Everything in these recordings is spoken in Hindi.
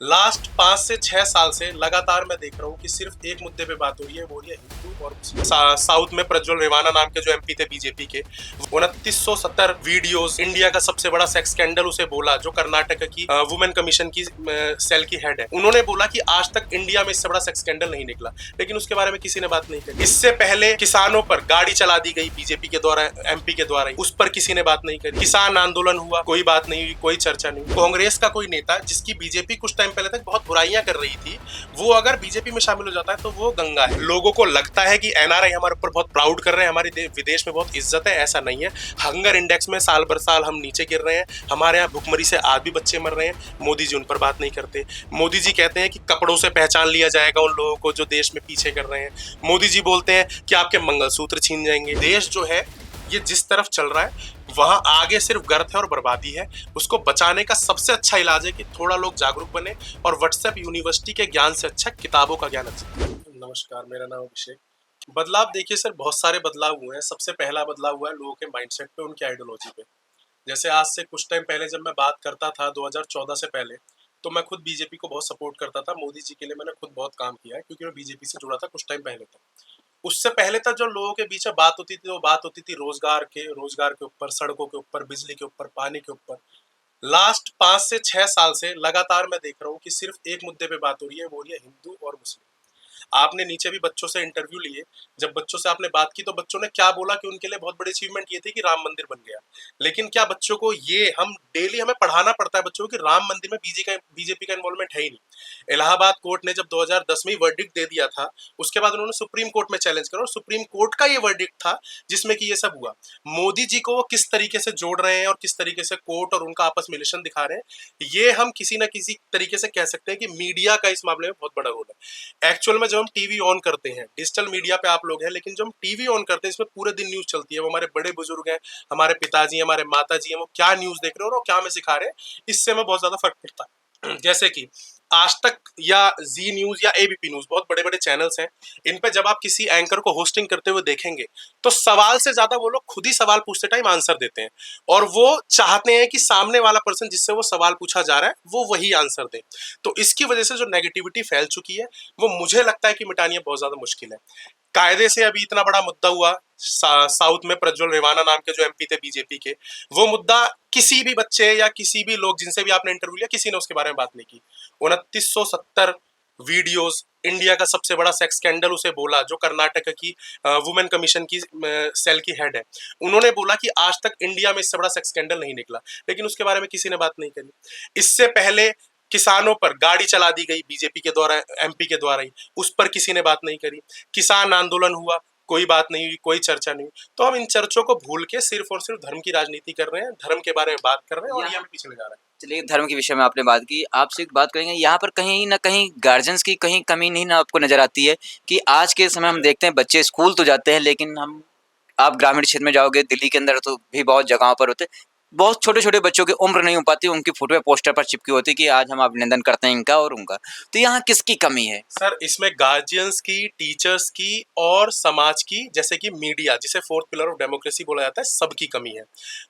लास्ट 5 से 6 साल से लगातार मैं देख रहा हूँ कि सिर्फ एक मुद्दे पे बात हो रही है, वो हो रही है हिंदू और मुस्लिम। साउथ में प्रज्वल रेवाना नाम के जो एमपी थे बीजेपी के, 2970 वीडियोस, इंडिया का सबसे बड़ा सेक्स स्कैंडल उसे बोला, जो कर्नाटक की वुमेन कमीशन की सेल की हेड है। उन्होंने बोला कि आज तक इंडिया में इससे बड़ा सेक्स स्कैंडल नहीं निकला, लेकिन उसके बारे में किसी ने बात नहीं करी। इससे पहले किसानों पर गाड़ी चला दी गई बीजेपी के द्वारा, एमपी के द्वारा, उस पर किसी ने बात नहीं करी। किसान आंदोलन हुआ, कोई बात नहीं हुई, कोई चर्चा नहीं। कांग्रेस का कोई नेता जिसकी बीजेपी कुछ टाइम पहले तक बहुत बुराइयां कर रही थी, वो अगर बीजेपी में शामिल हो जाता है तो वो गंगा है। लोगों को लगता है कि एनआरआई हमारे ऊपर बहुत प्राउड कर रहे हैं, हमारे विदेश में बहुत इज्जत है। ऐसा नहीं है। हंगर इंडेक्स में साल भर साल हम नीचे गिर रहे हैं। हमारे यहाँ भुखमरी से आज भी बच्चे मर रहे हैं। मोदी जी उन पर बात नहीं करते। मोदी जी कहते हैं कि कपड़ों से पहचान लिया जाएगा उन लोगों को जो देश में पीछे कर रहे हैं। मोदी जी बोलते हैं कि आपके मंगलसूत्र छीन जाएंगे। देश जो है ये जिस तरफ चल रहा है, वहां आगे सिर्फ गर्त है और बर्बादी है। उसको बचाने का सबसे अच्छा इलाज है कि थोड़ा लोग जागरूक बने और व्हाट्सएप यूनिवर्सिटी के ज्ञान से अच्छा किताबों का ज्ञान अच्छा। नमस्कार, मेरा नाम अभिषेक। बदलाव देखिए सर, बहुत सारे बदलाव हुए हैं। सबसे पहला बदलाव हुआ है लोगों के माइंडसेट पे, उनकी आइडियोलॉजी पे। जैसे आज से कुछ टाइम पहले जब मैं बात करता था 2014 से पहले, तो मैं खुद बीजेपी को बहुत सपोर्ट करता था। मोदी जी के लिए मैंने खुद बहुत काम किया है, क्योंकि मैं बीजेपी से जुड़ा था कुछ टाइम पहले तक। उससे पहले तक जो लोगों के बीच में बात होती थी, वो बात होती थी रोजगार के ऊपर, सड़कों के ऊपर, बिजली के ऊपर, पानी के ऊपर। लास्ट 5 से 6 साल से लगातार मैं देख रहा हूँ कि सिर्फ एक मुद्दे पे बात हो रही है, वो हो रही है हिंदू और मुस्लिम। आपने नीचे भी बच्चों से इंटरव्यू लिए, जब बच्चों से आपने बात की तो बच्चों ने क्या बोला कि उनके लिए बहुत बड़ी अचीवमेंट ये थी कि राम मंदिर बन गया। लेकिन क्या बच्चों को ये, हम डेली हमें पढ़ाना पड़ता है बच्चों को कि राम मंदिर में बीजेपी का इन्वॉल्वमेंट है ही नहीं। इलाहाबाद कोर्ट ने जब 2010 में वर्डिक्ट दे दिया था, उसके बाद उन्होंने सुप्रीम कोर्ट में चैलेंज करा, और सुप्रीम कोर्ट का ये वर्डिक्ट था जिसमें कि ये सब हुआ। मोदी जी को वो किस तरीके से जोड़ रहे हैं और किस तरीके से कोर्ट और उनका आपस में रिलेशन दिखा रहे हैं, ये हम किसी ना किसी तरीके से कह सकते हैं कि मीडिया का इस मामले में बहुत बड़ा रोल है। एक्चुअल में जब हम टीवी ऑन करते हैं, डिजिटल मीडिया पे आप लोग हैं, लेकिन जब हम टीवी ऑन करते हैं इसमें पूरे दिन न्यूज चलती है। वो हमारे बड़े बुजुर्ग हैं, हमारे पिताजी, हमारे माता जी हैं, वो क्या न्यूज देख रहे हैं और वो क्या हमें सिखा रहे हैं, इससे हमें बहुत ज्यादा फर्क पड़ता है। जैसे कि आज तक या जी न्यूज या एबीपी न्यूज, बहुत बड़े बड़े चैनल्स हैं। इन पे जब आप किसी एंकर को होस्टिंग करते हुए देखेंगे, तो सवाल से ज्यादा वो लोग खुद ही सवाल पूछते टाइम आंसर देते हैं, और वो चाहते हैं कि सामने वाला पर्सन जिससे वो सवाल पूछा जा रहा है वो वही आंसर दे। तो इसकी वजह से जो नेगेटिविटी फैल चुकी है, वो मुझे लगता है कि मिटानी बहुत ज्यादा मुश्किल है। कायदे से अभी इतना बड़ा मुद्दा हुआ साउथ में प्रज्वल रेवाना नाम के जो एमपी थे बीजेपी के, वो मुद्दा किसी भी बच्चे या किसी भी लोग जिनसे भी आपने इंटरव्यू लिया, किसी ने उसके बारे में बात नहीं की। 2970 वीडियोस, इंडिया का सबसे बड़ा सेक्स स्कैंडल उसे बोला, जो कर्नाटक की वुमेन कमीशन की सेल की हेड है। उन्होंने बोला कि आज तक इंडिया में इससे बड़ा सेक्स स्कैंडल नहीं निकला, लेकिन उसके बारे में किसी ने बात नहीं करी। इससे पहले किसानों पर गाड़ी चला दी गई बीजेपी के द्वारा, एमपी के द्वारा ही, उस पर किसी ने बात नहीं करी। किसान आंदोलन हुआ, कोई बात नहीं हुई, कोई चर्चा नहीं। तो हम इन चर्चों को भूल के सिर्फ और सिर्फ धर्म की राजनीति कर रहे हैं, धर्म के बारे में बात कर रहे हैं, और ये हमें पीछे ले जा रहा है। चलिए, धर्म के विषय में आपने बात की, आपसे एक बात करेंगे। यहाँ पर कहीं न कहीं गार्जियंस की कहीं कमी नहीं ना आपको नज़र आती है कि आज के समय हम देखते हैं बच्चे स्कूल तो जाते हैं, लेकिन आप ग्रामीण क्षेत्र में जाओगे, दिल्ली के अंदर तो भी बहुत जगहों पर होते हैं, बहुत छोटे-छोटे बच्चों की उम्र नहीं हो पाती, उनकी फ़ोटो पोस्टर पर चिपकी होती है कि आज हम अभिनंदन करते हैं इनका और उनका। तो यहाँ किसकी कमी है? सर, इसमें गार्जियंस की, टीचर्स की और समाज की, जैसे कि मीडिया, जिसे फोर्थ पिलर ऑफ डेमोक्रेसी बोला जाता है, सबकी कमी है।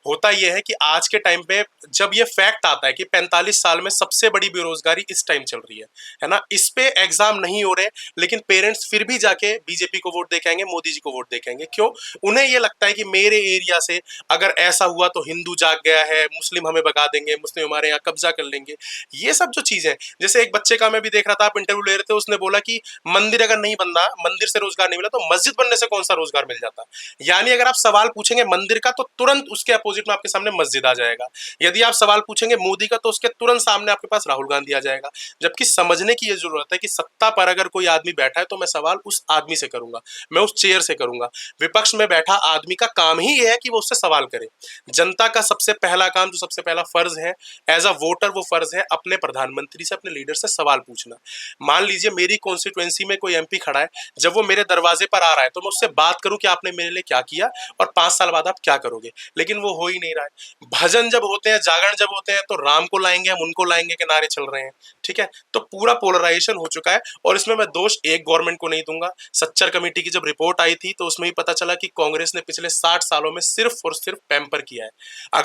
होता यह है कि आज के टाइम पे जब ये फैक्ट आता है कि 45 साल में सबसे बड़ी बेरोजगारी इस टाइम चल रही है ना, इस पे एग्जाम नहीं हो रहे, लेकिन पेरेंट्स फिर भी जाके बीजेपी को वोट देखेंगे, मोदी जी को वोट देखेंगे। क्यों? उन्हें ये लगता है कि मेरे एरिया से अगर ऐसा हुआ तो हिंदू जाग गया है, मुस्लिम हमें भगा देंगे, मुस्लिम हमारे यहाँ कब्जा कर लेंगे। ये सब जो चीजें, जैसे एक बच्चे का मैं भी देख रहा था, आप इंटरव्यू ले रहे थे, उसने बोला कि मंदिर अगर नहीं बनना, मंदिर से रोजगार नहीं मिला, तो मस्जिद बनने से कौन सा रोजगार मिल जाता। यानी अगर आप सवाल पूछेंगे मंदिर का, तो तुरंत उसके अपोजिट में आपके सामने मस्जिद आ जाएगा। यदि आप सवाल पूछेंगे मोदी का, तो उसके तुरंत सामने आपके पास राहुल गांधी आ जाएगा। जबकि समझने की यह जरूरत है कि सत्ता पर अगर कोई आदमी बैठा है, तो मैं सवाल उस आदमी से करूंगा, मैं उस चेयर से करूंगा। विपक्ष में बैठा आदमी का काम ही यह है कि वो उससे सवाल करे। जनता का सबसे पहला काम, जो सबसे पहला फर्ज है एज अ वोटर, वो फर्ज है अपने प्रधानमंत्री से, अपने लीडर से सवाल पूछना। मान लीजिए मेरी कॉन्स्टिट्यूएंसी में कोई एमपी खड़ा है, जब वो मेरे दरवाजे पर आ रहा है, तो मैं उससे बात करूं कि आपने मेरे लिए क्या किया और 5 साल बाद आप क्या करोगे। लेकिन वो हो ही नहीं रहा है। भजन जब होते हैं, जागरण जब होते हैं, तो राम को लाएंगे, हम उनको लाएंगे के नारे चल रहे हैं। ठीक है, तो पूरा पोलराइजेशन हो चुका है, और इसमें मैं दोष एक गवर्नमेंट को नहीं दूंगा। सच्चर कमेटी की जब रिपोर्ट आई थी, तो उसमें ही पता चला कि कांग्रेस ने पिछले 60 सालों में सिर्फ और सिर्फ पैम्पर किया है।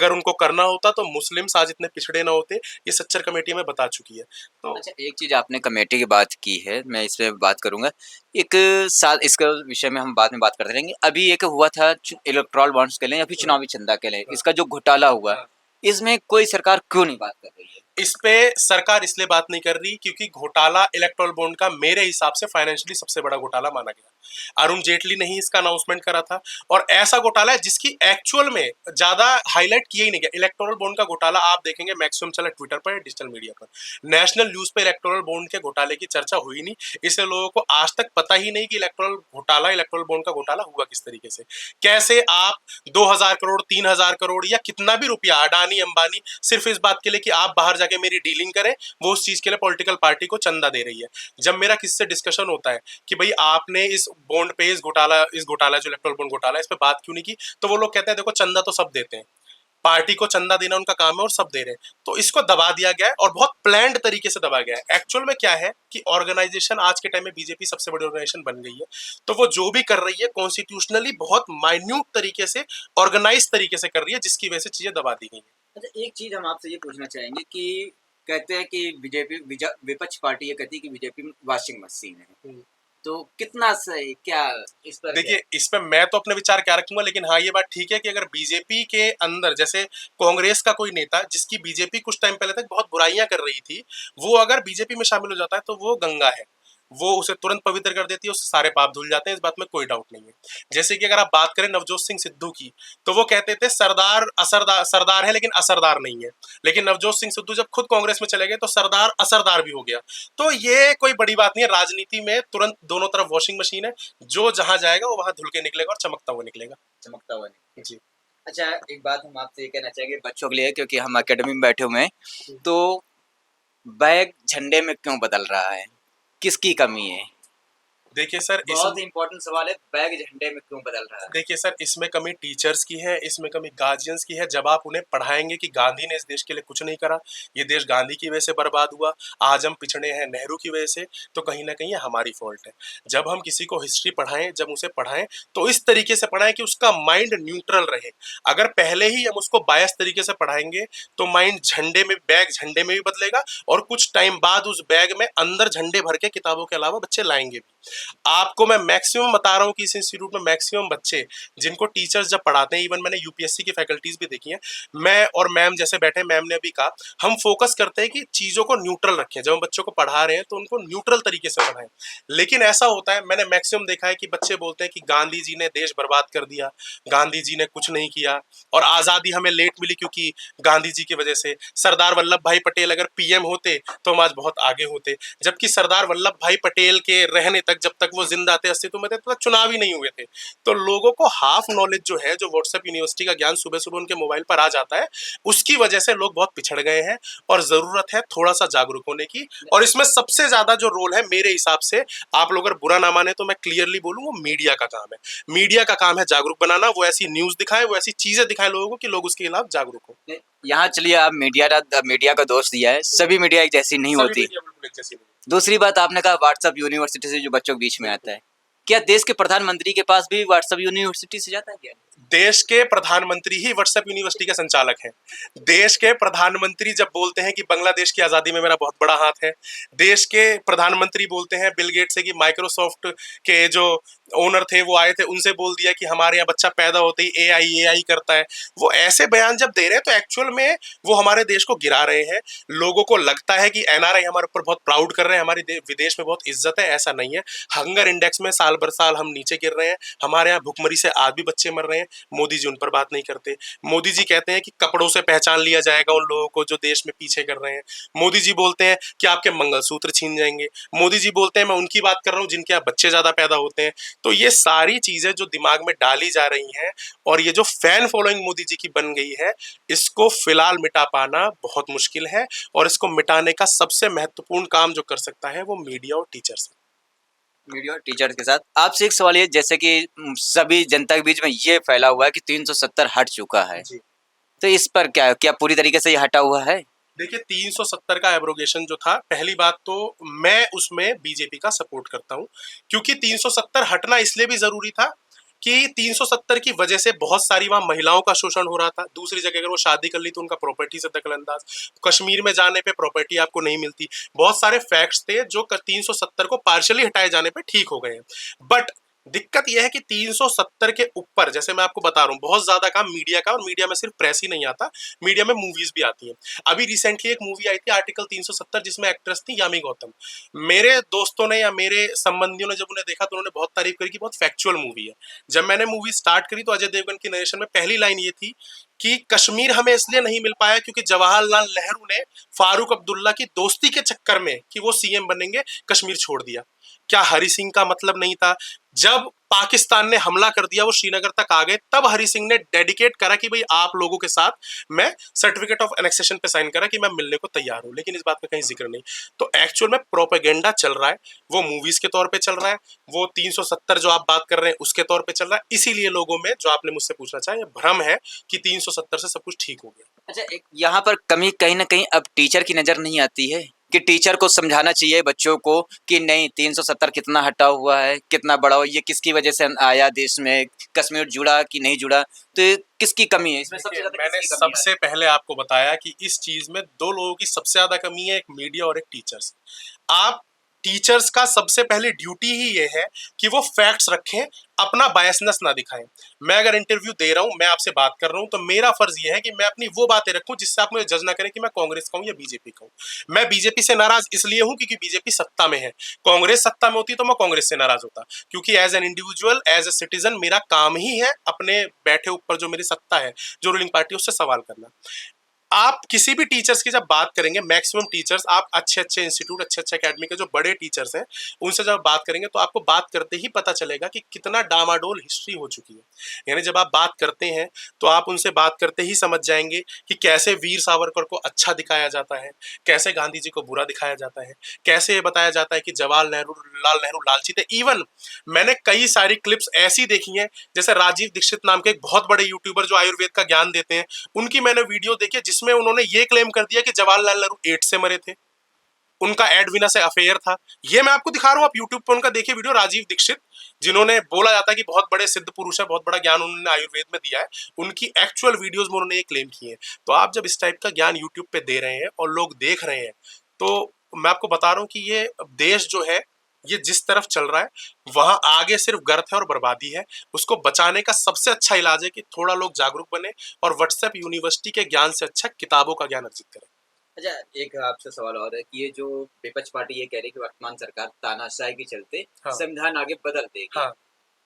अगर उनको करना होता तो मुस्लिम्स आज इतने पिछड़े ना होते, ये सच्चर कमेटी में बता चुकी है। तो अच्छा, एक चीज़ आपने कमेटी की बात की है, मैं इस पे बात करूँगा। एक साथ इसका विषय में हम बाद में बात करते रहेंगे। अभी एक हुआ था इलेक्टोरल बॉन्ड्स के लिए या फिर चुनावी चंदा के लिए, इसका जो घोटाला हुआ, इसमें कोई सरकार क्यों नहीं बात कर रही है? इस पे सरकार इसलिए बात नहीं कर रही क्योंकि घोटाला इलेक्टोरल बॉन्ड का मेरे हिसाब से फाइनेंशियली सबसे बड़ा घोटाला माना गया। अरुण जेटली ने ही इसका अनाउंसमेंट करा था और ऐसा घोटाला है जिसकी एक्चुअल में ज्यादा हाईलाइट किया ही नहीं गया। इलेक्टोरल बॉन्ड का घोटाला आप देखेंगे मैक्सिमम चला ट्विटर पर, डिजिटल मीडिया पर। नेशनल न्यूज पे इलेक्टोरल बॉन्ड के घोटाले की चर्चा हुई नहीं, इसलिए लोगों को आज तक पता ही नहीं कि इलेक्टोरल बॉन्ड का घोटाला हुआ किस तरीके से। कैसे आप 2,000 करोड़, 3,000 करोड़ या कितना भी रुपया अडानी अंबानी सिर्फ इस बात के लिए कि आप बाहर जाके मेरी डीलिंग करें, वो उस चीज के लिए पॉलिटिकल पार्टी को चंदा दे रही है। जब मेरा किससे डिस्कशन होता है कि भाई आपने इस बॉन्ड पे इस घोटाला जो इलेक्टोरल बॉन्ड घोटाला है इस पे बात क्यों नहीं की, तो वो लोग कहते हैं देखो चंदा तो सब देते हैं, पार्टी को चंदा देना उनका काम है और सब दे रहे हैं। तो इसको दबा दिया गया है और बहुत प्लान्ड तरीके से दबा गया है। एक्चुअल में क्या है कि ऑर्गेनाइजेशन आज के टाइम में बीजेपी सबसे बड़ी ऑर्गेनाइजेशन बन गई है, तो वो जो भी कर रही है कॉन्स्टिट्यूशनली बहुत माइन्यूट तरीके से, ऑर्गेनाइज तरीके से कर रही है, जिसकी वजह से चीजें दबा दी गई है। अच्छा, एक चीज़ हम आपसे ये पूछना चाहेंगे कि कहते हैं कि बीजेपी विपक्ष पार्टी ये कहती है कि बीजेपी वॉशिंग मशीन है। तो कितना सही क्या इस पर देखिए इस पे मैं तो अपने विचार क्या रखूंगा, लेकिन हाँ ये बात ठीक है कि अगर बीजेपी के अंदर जैसे कांग्रेस का कोई नेता जिसकी बीजेपी कुछ टाइम पहले तक बहुत बुराइयां कर रही थी, वो अगर बीजेपी में शामिल हो जाता है तो वो गंगा है, वो उसे तुरंत पवित्र कर देती है, उससे सारे पाप धुल जाते हैं, इस बात में कोई डाउट नहीं है। जैसे कि अगर आप बात करें नवजोत सिंह सिद्धू की, तो वो कहते थे सरदार है लेकिन असरदार नहीं है, लेकिन नवजोत सिंह सिद्धू जब खुद कांग्रेस में चले गए तो सरदार असरदार भी हो गया। तो ये कोई बड़ी बात नहीं है, राजनीति में तुरंत दोनों तरफ वॉशिंग मशीन है, जो जहां जाएगा वो वहां धुल के निकलेगा और चमकता हुआ निकलेगा। चमकता हुआ नहीं? जी। अच्छा, एक बात हम आपसे ये कहना चाहेंगे बच्चों के लिए, क्योंकि हम एकेडमी में बैठे हुए हैं, तो बैग झंडे में क्यों बदल रहा है? किसकी कमी है? देखिए सर बहुत ही इंपॉर्टेंट सवाल है, बैग झंडे में क्यों बदल रहा है? देखिए सर, इसमें कमी टीचर्स की है, इसमें कमी गार्जियंस की है। जब आप उन्हें पढ़ाएंगे कि गांधी ने इस देश के लिए कुछ नहीं करा, ये देश गांधी की वजह से बर्बाद हुआ, आज हम पिछड़े हैं नेहरू की वजह से, तो कहीं ना कहीं ये हमारी फॉल्ट है। जब हम किसी को हिस्ट्री पढ़ाएं, जब उसे पढ़ाएं तो इस तरीके से पढ़ाएं कि उसका माइंड न्यूट्रल रहे। अगर पहले ही हम उसको बायस तरीके से पढ़ाएंगे तो माइंड बैग झंडे में भी बदलेगा और कुछ टाइम बाद उस बैग में अंदर झंडे भर के किताबों के अलावा बच्चे लाएंगे भी। आपको मैं मैक्सिमम बता रहा हूँ कि इस इंस्टीट्यूट में मैक्सिमम बच्चे जिनको टीचर्स जब पढ़ाते हैं, इवन मैंने यूपीएससी की फैकल्टीज भी देखी हैं, मैं और मैम जैसे बैठे, मैम ने अभी कहा हम फोकस करते हैं कि चीजों को न्यूट्रल रखें। जब हम बच्चों को पढ़ा रहे हैं तो उनको न्यूट्रल तरीके से पढ़ाएं। लेकिन ऐसा होता है, मैंने मैक्सिमम देखा है कि बच्चे बोलते हैं कि गांधी जी ने देश बर्बाद कर दिया, गांधी जी ने कुछ नहीं किया और आजादी हमें लेट मिली क्योंकि गांधी जी की वजह से। सरदार वल्लभ भाई पटेल अगर पीएम होते तो हम आज बहुत आगे होते, जबकि सरदार वल्लभ भाई पटेल के रहने तक, जब तक वो जिंदा थे, अस्तित्व में थे, तब तक चुनाव ही नहीं हुए थे। तो लोगों को हाफ नॉलेज जो है, जो व्हाट्सएप यूनिवर्सिटी का ज्ञान सुबह सुबह उनके मोबाइल पर आ जाता है, उसकी वजह से लोग बहुत पिछड़ गए हैं और जरूरत है थोड़ा सा जागरूक होने की। और इसमें सबसे ज्यादा जो रोल है मेरे हिसाब से, आप लोग अगर बुरा ना माने तो मैं क्लियरली बोलूं, वो मीडिया का काम है। मीडिया का काम है जागरूक बनाना, वो ऐसी न्यूज दिखाए, वो ऐसी चीजें दिखाए लोगों को कि लोग उसके खिलाफ जागरूक हो। यहाँ चलिए, आप मीडिया का दोष दिया है, सभी मीडिया एक जैसी नहीं होती। दूसरी बात, आपने कहा व्हाट्सएप यूनिवर्सिटी से जो बच्चों के बीच में आता है, क्या देश के प्रधानमंत्री के पास भी व्हाट्सएप यूनिवर्सिटी से जाता है क्या? देश के प्रधानमंत्री ही व्हाट्सएप यूनिवर्सिटी के संचालक हैं। देश के प्रधानमंत्री जब बोलते हैं कि बांग्लादेश की आजादी में मेरा बहुत बड़ा हाथ है, देश के प्रधानमंत्री बोलते हैं बिल गेट्स से कि माइक्रोसॉफ्ट के जो ओनर थे वो आए थे, उनसे बोल दिया कि हमारे यहाँ बच्चा पैदा होते ही एआई करता है। वो ऐसे बयान जब दे रहे हैं तो एक्चुअल में वो हमारे देश को गिरा रहे हैं। लोगों को लगता है कि एनआरआई हमारे ऊपर बहुत प्राउड कर रहे हैं, हमारी विदेश में बहुत इज्जत है, ऐसा नहीं है। हंगर इंडेक्स में साल भर साल हम नीचे गिर रहे हैं, हमारे यहाँ भुखमरी से आज भी बच्चे मर रहे हैं। मोदी जी उन पर बात नहीं करते। मोदी जी कहते हैं कि कपड़ों से पहचान लिया जाएगा उन लोगों को जो देश में पीछे कर रहे हैं। मोदी जी बोलते हैं कि आपके मंगलसूत्र छीन जाएंगे। मोदी जी बोलते हैं मैं उनकी बात कर रहा हूँ जिनके यहाँ बच्चे ज्यादा पैदा होते हैं। तो ये सारी चीजें जो दिमाग में डाली जा रही हैं और ये जो फैन फॉलोइंग मोदी जी की बन गई है, इसको फिलहाल मिटा पाना बहुत मुश्किल है और इसको मिटाने का सबसे महत्वपूर्ण काम जो कर सकता है वो मीडिया और टीचर्स है। मीडिया और टीचर्स के साथ आपसे एक सवाल, ये जैसे कि सभी जनता के बीच में ये फैला हुआ है कि 370 हट चुका है, तो इस पर क्या पूरी तरीके से ये हटा हुआ है? देखिए 370 का एब्रोगेशन जो था, पहली बात तो मैं उसमें बीजेपी का सपोर्ट करता हूं, क्योंकि 370 हटना इसलिए भी जरूरी था कि 370 की वजह से बहुत सारी वहां महिलाओं का शोषण हो रहा था। दूसरी जगह अगर वो शादी कर ली तो उनका प्रॉपर्टी से दखलंदाज, कश्मीर में जाने पे प्रॉपर्टी आपको नहीं मिलती। बहुत सारे फैक्ट्स थे जो 370 को पार्शियली हटाए जाने पे ठीक हो गए हैं। बट दिक्कत यह है कि 370 के ऊपर, जैसे मैं आपको बता रहा हूँ, बहुत ज्यादा काम मीडिया का, और मीडिया में सिर्फ प्रेस ही नहीं आता, मीडिया में मूवीज भी आती हैं। अभी रिसेंटली एक मूवी आई थी आर्टिकल 370 जिसमें एक्ट्रेस थी यामी गौतम। मेरे दोस्तों ने या मेरे संबंधियों ने जब उन्हें देखा तो उन्होंने बहुत तारीफ करी कि बहुत फैक्चुअल मूवी है। जब मैंने मूवी स्टार्ट करी तो अजय देवगन की नरेशन में पहली लाइन ये थी कि कश्मीर हमें इसलिए नहीं मिल पाया क्योंकि जवाहरलाल नेहरू ने फारूक अब्दुल्ला की दोस्ती के चक्कर में कि वो सीएम बनेंगे कश्मीर छोड़ दिया। क्या हरि सिंह का मतलब नहीं था? जब पाकिस्तान ने हमला कर दिया, वो श्रीनगर तक आ गए, तब हरि सिंह ने डेडिकेट करा कि भाई आप लोगों के साथ मैं सर्टिफिकेट ऑफ एनेक्सेशन पे साइन करा कि मैं मिलने को तैयार हूं, लेकिन इस बात का कहीं जिक्र नहीं। तो एक्चुअल में प्रोपेगेंडा चल रहा है, वो मूवीज के तौर पे चल रहा है, वो 370 जो आप बात कर रहे हैं उसके तौर पे चल रहा है। इसीलिए लोगों में, जो आपने मुझसे पूछना चाहा, ये भ्रम है कि 370 से सब कुछ ठीक हो गया। अच्छा, एक यहाँ पर कमी कहीं न कहीं अब टीचर की नज़र नहीं आती है कि टीचर को समझाना चाहिए बच्चों को कि नहीं 370 कितना हटा हुआ है, कितना बड़ा हो, ये किसकी वजह से आया देश में, कश्मीर जुड़ा कि नहीं जुड़ा, तो ये किसकी कमी है इसमें? सबसे देखिए, ज़्यादा मैंने किसकी कमी है? सबसे पहले आपको बताया कि इस चीज में दो लोगों की सबसे ज्यादा कमी है, एक मीडिया और एक टीचर्स। आप टीचर्स का सबसे पहले ड्यूटी ही ये है कि वो फैक्ट्स रखें, अपना बायसनेस ना दिखाएं। मैं अगर इंटरव्यू दे रहा हूं, मैं आपसे बात कर रहा हूं, तो मेरा फर्ज ये है कि मैं अपनी वो बातें रखूं जिससे आप मुझे जज ना करें कि मैं कांग्रेस का हूं या बीजेपी का हूं। मैं बीजेपी से नाराज इसलिए हूं क्योंकि बीजेपी सत्ता में है। कांग्रेस सत्ता में होती तो मैं कांग्रेस से नाराज होता, क्योंकि as an individual, as a citizen, मेरा काम ही है अपने बैठे ऊपर जो मेरी सत्ता है, जो रूलिंग पार्टी, उससे सवाल करना। आप किसी भी टीचर्स की जब बात करेंगे, मैक्सिमम टीचर्स, आप अच्छे अच्छे इंस्टीट्यूट, अच्छे अच्छे एकेडमी के जो बड़े टीचर्स हैं, उनसे जब बात करेंगे तो आपको बात करते ही पता चलेगा कि कितना डामाडोल हिस्ट्री हो चुकी है। यानी जब आप बात करते हैं तो आप उनसे बात करते ही समझ जाएंगे कि कैसे वीर सावरकर को अच्छा दिखाया जाता है, कैसे गांधी जी को बुरा दिखाया जाता है, कैसे ये बताया जाता है कि जवाहरलाल नेहरू लालची थे। इवन मैंने कई सारी क्लिप्स ऐसी देखी हैं, जैसे राजीव दीक्षित नाम के एक बहुत बड़े यूट्यूबर जो आयुर्वेद का ज्ञान देते हैं, उनकी मैंने वीडियो देखी है जिसमें उन्होंने ये क्लेम कर दिया कि जवाहरलाल नेहरू एड्स से मरे थे, उनका एडविना से अफेयर था। ये मैं आपको दिखा रहा हूं, आप यूट्यूब पर उनका देखिए वीडियो। राजीव दीक्षित, जिन्होंने बोला जाता है कि बहुत बड़े सिद्ध पुरुष है, बहुत बड़ा ज्ञान उन्होंने आयुर्वेद में दिया है, उनकी एक्चुअल वीडियोस में उन्होंने ये क्लेम किए हैं। तो आप जब इस टाइप का ज्ञान यूट्यूब पे दे रहे हैं और लोग देख रहे हैं, तो मैं आपको बता रहा हूं कि ये देश जो है, ये जिस तरफ चल रहा है, वहां आगे सिर्फ गर्त है और बर्बादी है। उसको बचाने का सबसे अच्छा इलाज है कि थोड़ा लोग जागरूक बने और व्हाट्सएप यूनिवर्सिटी के ज्ञान से अच्छा किताबों का ज्ञान अर्जित करें। अच्छा, एक आपसे सवाल और है कि ये जो विपक्ष पार्टी ये कह रही है कि वर्तमान सरकार तानाशाही के चलते हाँ। संविधान आगे बदल देगी, हाँ,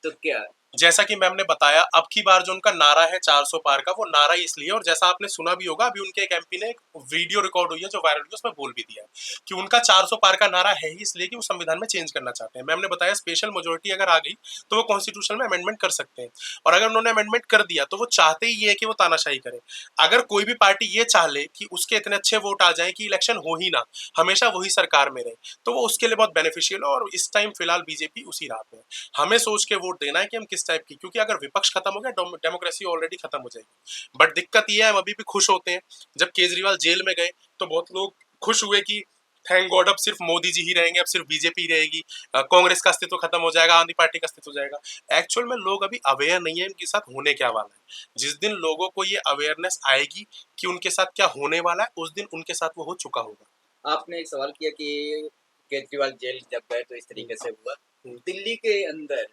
तो क्या? जैसा कि मैम ने बताया, अब की बार जो उनका नारा है 400 पार का, वो नारा इसलिए, और जैसा आपने सुना भी होगा, अभी उनके एक एमपी ने एक वीडियो रिकॉर्ड हुई है जो वायरल हुई है, उसमें बोल भी दिया है कि उनका 400 पार का नारा है ही इसलिए कि वो संविधान में चेंज करना चाहते हैं। मैम ने बताया स्पेशल मेजोरिटी अगर आ गई तो वो कॉन्स्टिट्यूशन में अमेंडमेंट कर सकते हैं, और अगर उन्होंने अमेंडमेंट कर दिया तो वो चाहते ही ये है कि वो तानाशाही करें। अगर कोई भी पार्टी ये चाह ले कि उसके इतने अच्छे वोट आ जाए कि इलेक्शन हो ही ना, हमेशा वही सरकार में रहे, तो वो उसके लिए बहुत बेनिफिशियल है। और इस टाइम फिलहाल बीजेपी उसी राह पे है। हमें सोच के वोट देना है कि हम किस टाइप की, क्योंकि अगर विपक्ष खत्म हो गया, डेमोक्रेसी ऑलरेडी खत्म हो जाएगी। बट दिक्कत ये है, हम अभी भी खुश होते हैं। जब केजरीवाल जेल में गए तो बहुत लोग खुश हुए कि थैंक गॉड अब सिर्फ मोदी जी ही रहेंगे, अब सिर्फ बीजेपी रहेगी, कांग्रेस का अस्तित्व खत्म हो जाएगा, आम आदमी पार्टी का अस्तित्व हो जाएगा। एक्चुअल में लोग अभी अवेयर नहीं है इनके साथ होने क्या वाला है। जिस दिन लोगों को ये अवेयरनेस आएगी कि उनके साथ क्या होने वाला है, उस दिन उनके साथ वो हो चुका होगा। आपने एक सवाल किया कि केजरीवाल जेल जब गए तो इस तरीके से हुआ। दिल्ली के अंदर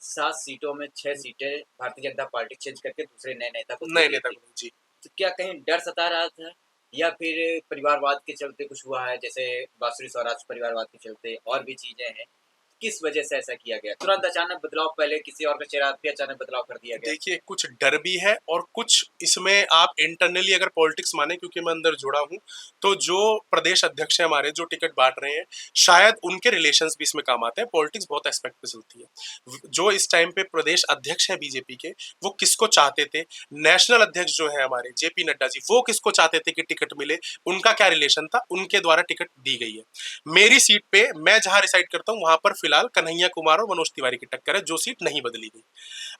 7 सीटों में 6 सीटें भारतीय जनता पार्टी चेंज करके दूसरे नए नेता को नए दे नेता दी। को जी। तो क्या कहीं डर सता रहा था या फिर परिवारवाद के चलते कुछ हुआ है, जैसे बांसुरी स्वराज परिवारवाद के चलते और भी चीजें हैं, किस वजह से ऐसा किया गया? तुरंत अचानक बदलाव, पहले किसी और का चेहरा पे अचानक बदलाव कर दिया गया। देखिए, कुछ डर भी है और कुछ इसमें आप इंटरनली अगर पॉलिटिक्स माने, क्योंकि मैं अंदर जुड़ा हूं, तो जो प्रदेश अध्यक्ष है हमारे, जो टिकट बांट रहे हैं, शायद उनके रिलेशंस भी इसमें काम आते हैं। पॉलिटिक्स बहुत एस्पेक्ट पे चलती है। जो इस टाइम पे प्रदेश अध्यक्ष है बीजेपी के, वो किसको चाहते थे, नेशनल अध्यक्ष जो है हमारे जेपी नड्डा जी, वो किसको चाहते थे कि टिकट मिले, उनका क्या रिलेशन था, उनके द्वारा टिकट दी गई है। मेरी सीट पे मैं जहां रिसाइड करता हूँ वहां पर फिलहाल फिलहाल कन्हैया कुमार और मनोज तिवारी की टक्कर है, जो सीट नहीं बदली गई।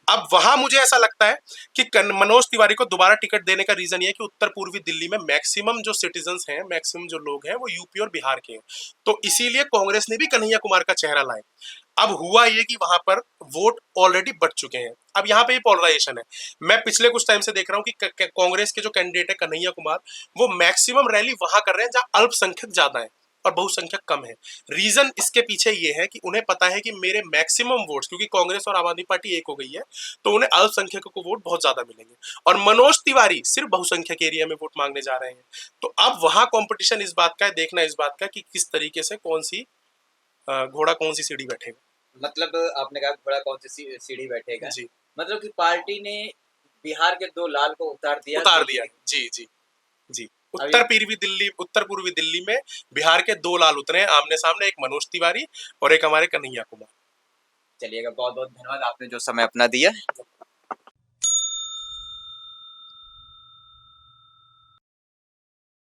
अब वहां मुझे ऐसा लगता है कि मनोज तिवारी को दोबारा टिकट देने का रीजन ये है कि उत्तर पूर्वी दिल्ली में मैक्सिमम जो सिटीजन्स हैं, मैक्सिमम जो लोग हैं वो यूपी और बिहार के हैं, तो इसीलिए कांग्रेस ने भी कन्हैया कुमार का चेहरा लाया। अब हुआ ये कि वहां पर वोट ऑलरेडी बढ़ चुके हैं। अब यहाँ पे पोलराइजेशन है। मैं पिछले कुछ टाइम से देख रहा हूँ कि कांग्रेस के जो कैंडिडेट है कन्हैया कुमार, वो मैक्सिमम रैली वहां कर रहे हैं जहां अल्पसंख्यक ज्यादा है और बहुसंख्यक कम है। रीजन इसके पीछे ये है कि उन्हें पता है कि मेरे मैक्सिमम वोट्स, क्योंकि कांग्रेस और आम आदमी पार्टी एक हो गई है, तो उन्हें अल्पसंख्यकों को वोट बहुत ज्यादा मिलेंगे। और मनोज तिवारी सिर्फ बहुसंख्यक एरिया में वोट मांगने जा रहे हैं। तो अब वहां कंपटीशन इस बात का है, देखना इस बात का कि किस तरीके से कौन सी घोड़ा कौन सी सीढ़ी बैठेगा। मतलब आपने कहा घोड़ा कौन सी सीढ़ी बैठेगा, जी, मतलब कि पार्टी ने बिहार के 2 लाल को उतार दिया। जी जी जी। अभी उत्तर पूर्वी दिल्ली में बिहार के 2 लाल उतरे हैं आमने सामने, एक मनोज तिवारी और एक हमारे कन्हैया कुमार। चलिएगा, बहुत बहुत धन्यवाद, आपने जो समय अपना दिया।